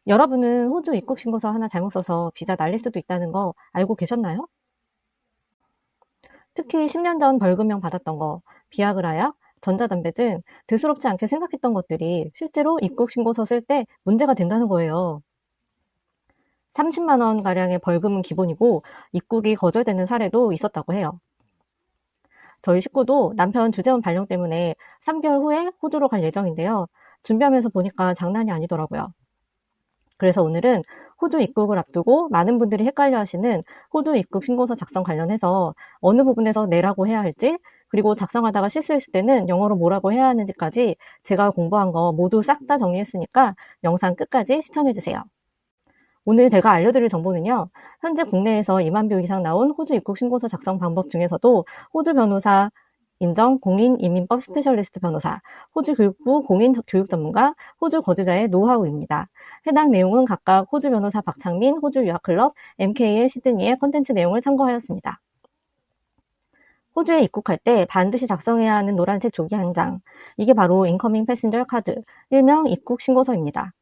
여러분은 호주 입국 신고서 하나 잘못 써서 비자 날릴 수도 있다는 거 알고 계셨나요? 특히 10년 전 벌금형 받았던 거, 비아그라 약, 전자담배 등 대수롭지 않게 생각했던 것들이 실제로 입국 신고서 쓸 때 문제가 된다는 거예요. 30만 원 가량의 벌금은 기본이고 입국이 거절되는 사례도 있었다고 해요. 저희 식구도 남편 주재원 발령 때문에 3개월 후에 호주로 갈 예정인데요. 준비하면서 보니까 장난이 아니더라고요. 그래서 오늘은 호주 입국을 앞두고 많은 분들이 헷갈려 하시는 호주 입국 신고서 작성 관련해서 어느 부분에서 내라고 해야 할지, 그리고 작성하다가 실수했을 때는 영어로 뭐라고 해야 하는지까지 제가 공부한 거 모두 싹 다 정리했으니까 영상 끝까지 시청해주세요. 오늘 제가 알려드릴 정보는요, 현재 국내에서 2만 뷰 이상 나온 호주 입국 신고서 작성 방법 중에서도 호주 변호사 인정 공인이민법 스페셜리스트 변호사, 호주 교육부 공인교육 전문가, 호주 거주자의 노하우입니다. 해당 내용은 각각 호주 변호사 박창민, 호주 유학클럽, MKL 시드니의 콘텐츠 내용을 참고하였습니다. 호주에 입국할 때 반드시 작성해야 하는 노란색 조기 한 장, 이게 바로 인커밍 패신저 카드, 일명 입국 신고서입니다.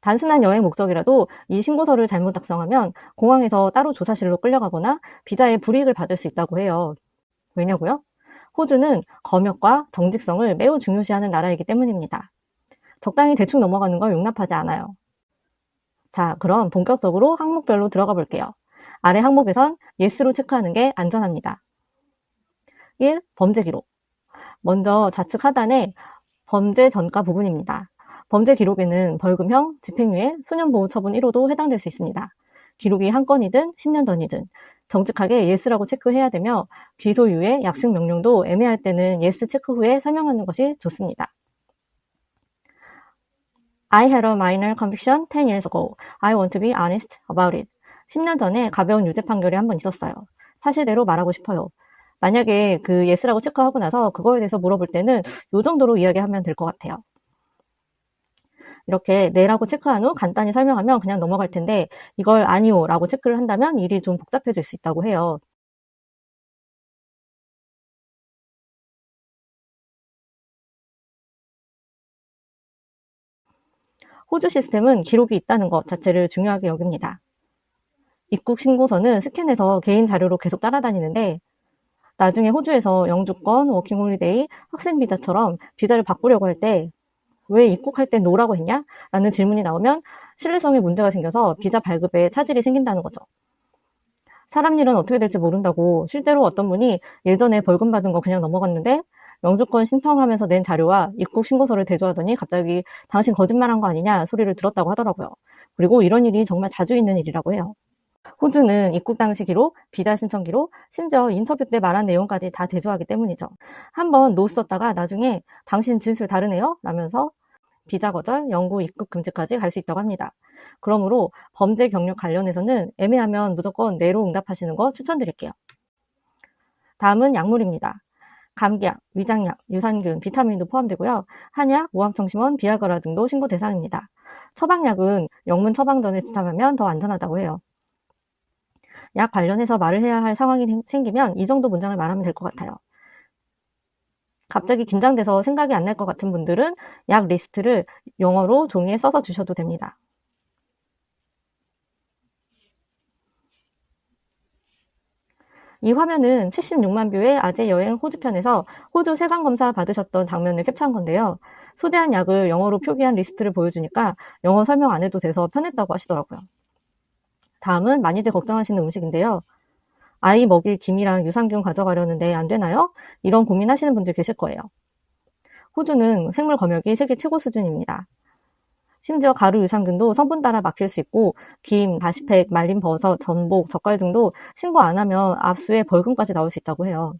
단순한 여행 목적이라도 이 신고서를 잘못 작성하면 공항에서 따로 조사실로 끌려가거나 비자에 불이익을 받을 수 있다고 해요. 왜냐고요? 호주는 검역과 정직성을 매우 중요시하는 나라이기 때문입니다. 적당히 대충 넘어가는 걸 용납하지 않아요. 자, 그럼 본격적으로 항목별로 들어가 볼게요. 아래 항목에선 yes로 체크하는 게 안전합니다. 1. 범죄 기록. 먼저 좌측 하단에 범죄 전과 부분입니다. 범죄 기록에는 벌금형, 집행유예, 소년보호처분 1호도 해당될 수 있습니다. 기록이 한 건이든 10년 전이든 정직하게 yes라고 체크해야 되며 기소유예, 약식 명령도 애매할 때는 yes 체크 후에 설명하는 것이 좋습니다. I had a minor conviction 10 years ago. I want to be honest about it. 10년 전에 가벼운 유죄 판결이 한 번 있었어요. 사실대로 말하고 싶어요. 만약에 그 yes라고 체크하고 나서 그거에 대해서 물어볼 때는 이 정도로 이야기하면 될 것 같아요. 이렇게 네라고 체크한 후 간단히 설명하면 그냥 넘어갈 텐데 이걸 아니요 라고 체크를 한다면 일이 좀 복잡해질 수 있다고 해요. 호주 시스템은 기록이 있다는 것 자체를 중요하게 여깁니다. 입국 신고서는 스캔해서 개인 자료로 계속 따라다니는데 나중에 호주에서 영주권, 워킹홀리데이, 학생비자처럼 비자를 바꾸려고 할 때 왜 입국할 때 노라고 했냐? 라는 질문이 나오면 신뢰성에 문제가 생겨서 비자 발급에 차질이 생긴다는 거죠. 사람 일은 어떻게 될지 모른다고 실제로 어떤 분이 예전에 벌금 받은 거 그냥 넘어갔는데 영주권 신청하면서 낸 자료와 입국 신고서를 대조하더니 갑자기 당신 거짓말한 거 아니냐 소리를 들었다고 하더라고요. 그리고 이런 일이 정말 자주 있는 일이라고 해요. 호주는 입국 당시 기록, 비자 신청 기록, 심지어 인터뷰 때 말한 내용까지 다 대조하기 때문이죠. 한번 노 썼다가 나중에 당신 진술 다르네요? 라면서 비자 거절, 영구 입국 금지까지 갈 수 있다고 합니다. 그러므로 범죄 경력 관련해서는 애매하면 무조건 네로 응답하시는 거 추천드릴게요. 다음은 약물입니다. 감기약, 위장약, 유산균, 비타민도 포함되고요. 한약, 모항청심원, 비아그라 등도 신고 대상입니다. 처방약은 영문 처방전을 지참하면 더 안전하다고 해요. 약 관련해서 말을 해야 할 상황이 생기면 이 정도 문장을 말하면 될 것 같아요. 갑자기 긴장돼서 생각이 안 날 것 같은 분들은 약 리스트를 영어로 종이에 써서 주셔도 됩니다. 이 화면은 76만 뷰의 아재 여행 호주 편에서 호주 세관 검사 받으셨던 장면을 캡처한 건데요. 소지한 약을 영어로 표기한 리스트를 보여주니까 영어 설명 안 해도 돼서 편했다고 하시더라고요. 다음은 많이들 걱정하시는 음식인데요. 아이 먹일 김이랑 유산균 가져가려는데 안 되나요? 이런 고민하시는 분들 계실 거예요. 호주는 생물 검역이 세계 최고 수준입니다. 심지어 가루 유산균도 성분 따라 막힐 수 있고 김, 다시팩, 말린 버섯, 전복, 젓갈 등도 신고 안 하면 압수에 벌금까지 나올 수 있다고 해요.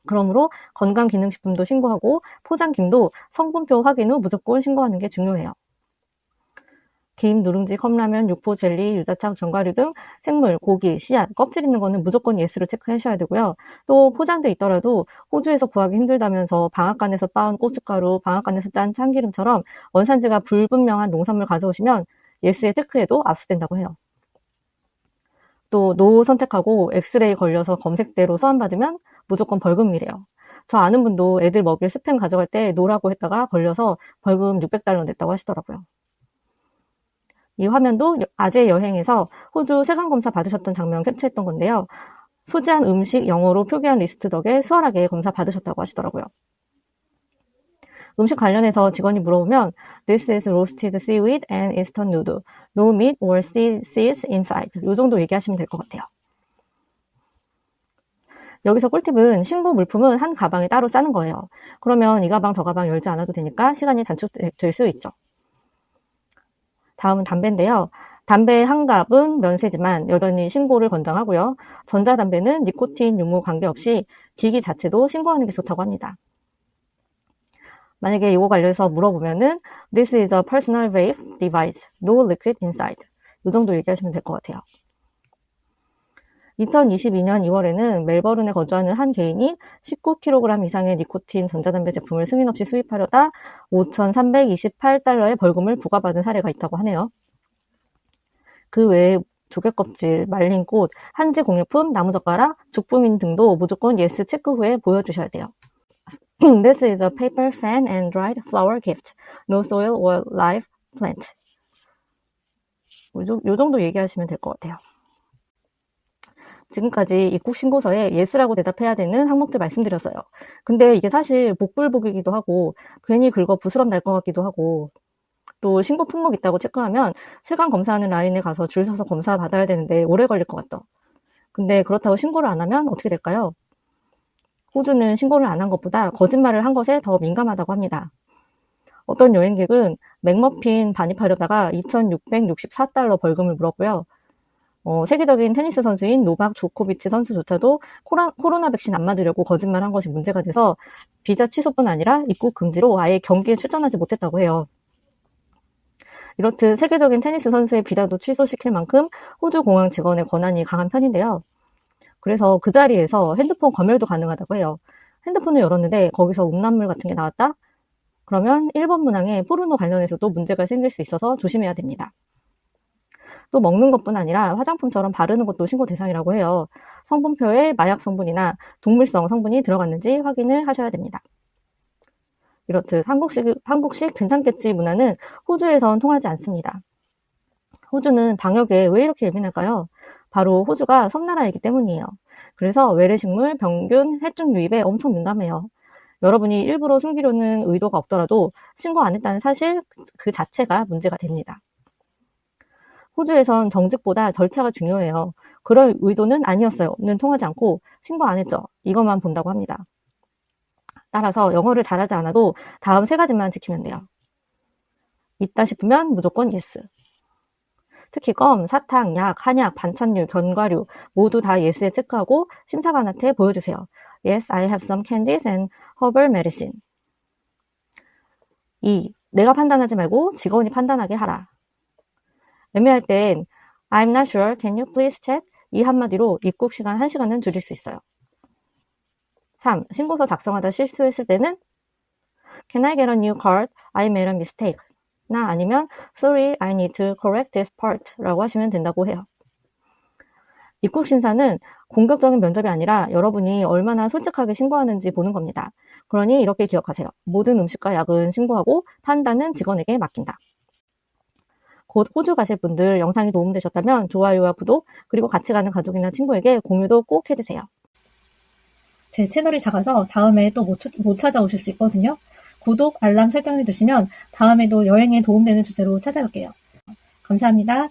그러므로 건강기능식품도 신고하고 포장김도 성분표 확인 후 무조건 신고하는 게 중요해요. 김, 누룽지, 컵라면, 육포, 젤리, 유자차, 견과류 등 생물, 고기, 씨앗, 껍질 있는 거는 무조건 yes로 체크하셔야 되고요. 또 포장돼 있더라도 호주에서 구하기 힘들다면서 방앗간에서 빻은 고춧가루, 방앗간에서 짠 참기름처럼 원산지가 불분명한 농산물 가져오시면 yes에 체크해도 압수된다고 해요. 또 노 선택하고 엑스레이 걸려서 검색대로 소환받으면 무조건 벌금이래요. 저 아는 분도 애들 먹일 스팸 가져갈 때 노라고 했다가 걸려서 벌금 $600 냈다고 하시더라고요. 이 화면도 아재 여행에서 호주 세관검사 받으셨던 장면 캡처했던 건데요. 소지한 음식 영어로 표기한 리스트 덕에 수월하게 검사 받으셨다고 하시더라고요. 음식 관련해서 직원이 물어보면 This is roasted seaweed and instant noodle. No meat or seeds inside. 이 정도 얘기하시면 될 것 같아요. 여기서 꿀팁은 신고 물품은 한 가방에 따로 싸는 거예요. 그러면 이 가방 저 가방 열지 않아도 되니까 시간이 단축될 수 있죠. 다음은 담배인데요. 담배 한 갑은 면세지만 여전히 신고를 권장하고요. 전자담배는 니코틴 유무 관계없이 기기 자체도 신고하는 게 좋다고 합니다. 만약에 이거 관련해서 물어보면은 This is a personal vape device. No liquid inside. 이 정도 얘기하시면 될 것 같아요. 2022년 2월에는 멜버른에 거주하는 한 개인이 19kg 이상의 니코틴 전자담배 제품을 승인 없이 수입하려다 $5,328의 벌금을 부과받은 사례가 있다고 하네요. 그 외에 조개껍질, 말린 꽃, 한지 공예품, 나무젓가락, 죽부민 등도 무조건 예스 체크 후에 보여주셔야 돼요. This is a paper fan and dried flower gift. No soil or live plant. 요 정도 얘기하시면 될 것 같아요. 지금까지 입국 신고서에 예스라고 대답해야 되는 항목들 말씀드렸어요. 근데 이게 사실 복불복이기도 하고 괜히 긁어 부스럼 날 것 같기도 하고 또 신고 품목 있다고 체크하면 세관 검사하는 라인에 가서 줄 서서 검사 받아야 되는데 오래 걸릴 것 같죠. 근데 그렇다고 신고를 안 하면 어떻게 될까요? 호주는 신고를 안 한 것보다 거짓말을 한 것에 더 민감하다고 합니다. 어떤 여행객은 맥머핀 반입하려다가 $2,664 벌금을 물었고요. 세계적인 테니스 선수인 노박 조코비치 선수조차도 코로나 백신 안 맞으려고 거짓말한 것이 문제가 돼서 비자 취소뿐 아니라 입국 금지로 아예 경기에 출전하지 못했다고 해요. 이렇듯 세계적인 테니스 선수의 비자도 취소시킬 만큼 호주 공항 직원의 권한이 강한 편인데요. 그래서 그 자리에서 핸드폰 검열도 가능하다고 해요. 핸드폰을 열었는데 거기서 음란물 같은 게 나왔다? 그러면 일본 문항에 포르노 관련해서도 문제가 생길 수 있어서 조심해야 됩니다. 또 먹는 것뿐 아니라 화장품처럼 바르는 것도 신고 대상이라고 해요. 성분표에 마약 성분이나 동물성 성분이 들어갔는지 확인을 하셔야 됩니다. 이렇듯 한국식 괜찮겠지 문화는 호주에선 통하지 않습니다. 호주는 방역에 왜 이렇게 예민할까요? 바로 호주가 섬나라이기 때문이에요. 그래서 외래식물, 병균, 해충 유입에 엄청 민감해요. 여러분이 일부러 숨기려는 의도가 없더라도 신고 안 했다는 사실 그 자체가 문제가 됩니다. 호주에선 정직보다 절차가 중요해요. 그럴 의도는 아니었어요.는 통하지 않고 신고 안 했죠. 이것만 본다고 합니다. 따라서 영어를 잘하지 않아도 다음 3가지만 지키면 돼요. 있다 싶으면 무조건 yes. 특히 껌, 사탕, 약, 한약, 반찬류, 견과류 모두 다 yes에 체크하고 심사관한테 보여주세요. Yes, I have some candies and herbal medicine. 2. 내가 판단하지 말고 직원이 판단하게 하라. 애매할 땐 I'm not sure, can you please check? 이 한마디로 입국 시간 1시간은 줄일 수 있어요. 3. 신고서 작성하다 실수했을 때는 Can I get a new card? I made a mistake. 나 아니면 Sorry, I need to correct this part 라고 하시면 된다고 해요. 입국 심사는 공격적인 면접이 아니라 여러분이 얼마나 솔직하게 신고하는지 보는 겁니다. 그러니 이렇게 기억하세요. 모든 음식과 약은 신고하고 판단은 직원에게 맡긴다. 곧 호주 가실 분들 영상이 도움되셨다면 좋아요와 구독 그리고 같이 가는 가족이나 친구에게 공유도 꼭 해주세요. 제 채널이 작아서 다음에 또 못 찾아오실 수 있거든요. 구독, 알람 설정해두시면 다음에도 여행에 도움되는 주제로 찾아올게요. 감사합니다.